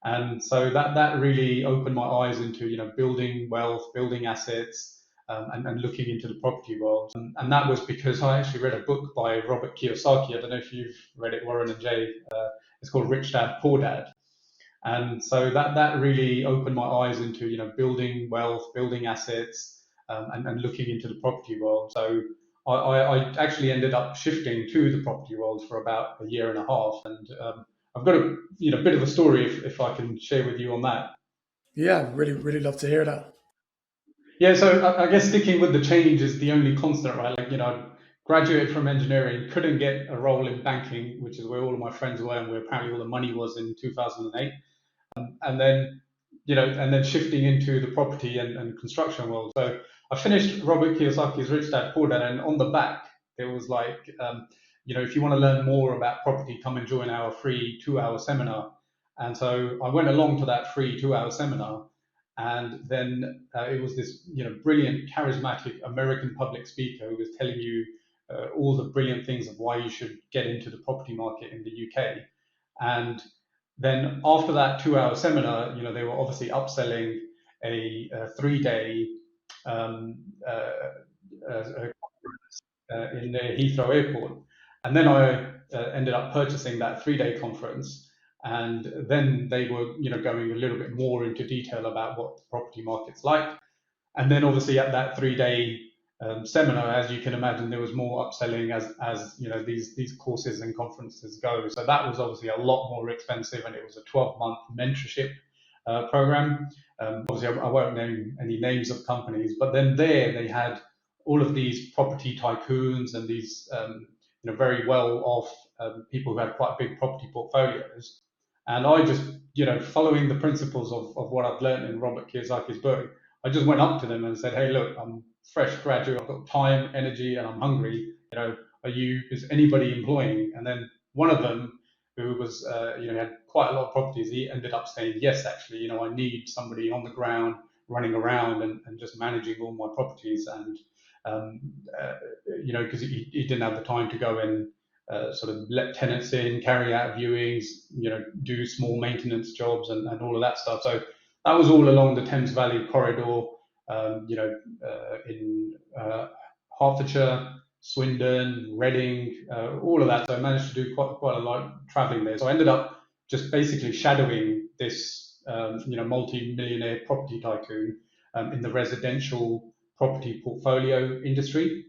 And so that really opened my eyes into building wealth, building assets, and looking into the property world. And that was because I actually read a book by Robert Kiyosaki. I don't know if you've read it, Warren and Jay. It's called Rich Dad Poor Dad. And so that really opened my eyes into building wealth, building assets, and looking into the property world. So I actually ended up shifting to the property world for about a year and a half, and I've got a bit of a story if I can share with you on that. Yeah, really love to hear that. Yeah, so I guess sticking with the change is the only constant, right? Like, I graduated from engineering, couldn't get a role in banking, which is where all of my friends were and where apparently all the money was in 2008. And then, and then shifting into the property and construction world. So I finished Robert Kiyosaki's Rich Dad Poor Dad, and on the back, there was like, if you want to learn more about property, come and join our free 2-hour seminar. And so I went along to that free 2-hour seminar. And then it was this, brilliant, charismatic American public speaker who was telling you all the brilliant things of why you should get into the property market in the UK. And then after that 2-hour seminar, they were obviously upselling a 3-day in the Heathrow Airport. And then I ended up purchasing that 3-day conference. And then they were, going a little bit more into detail about what the property market's like. And then obviously at that 3-day seminar, as you can imagine, there was more upselling as these courses and conferences go. So that was obviously a lot more expensive, and it was a 12-month mentorship program. Obviously, I won't name any names of companies, but then there they had all of these property tycoons and these very well-off people who had quite big property portfolios. And I just, following the principles of what I've learned in Robert Kiyosaki's book, I just went up to them and said, "Hey, look, I'm fresh graduate. I've got time, energy, and I'm hungry. Is anybody employing?" And then one of them, who was, had quite a lot of properties, he ended up saying, "Yes, actually, I need somebody on the ground, running around and just managing all my properties." And because he didn't have the time to go and sort of let tenants in, carry out viewings, do small maintenance jobs and all of that stuff. So that was all along the Thames Valley corridor, in Hertfordshire, Swindon, Reading, all of that. So I managed to do quite a lot of traveling there. So I ended up just basically shadowing this, multi-millionaire property tycoon in the residential property portfolio industry.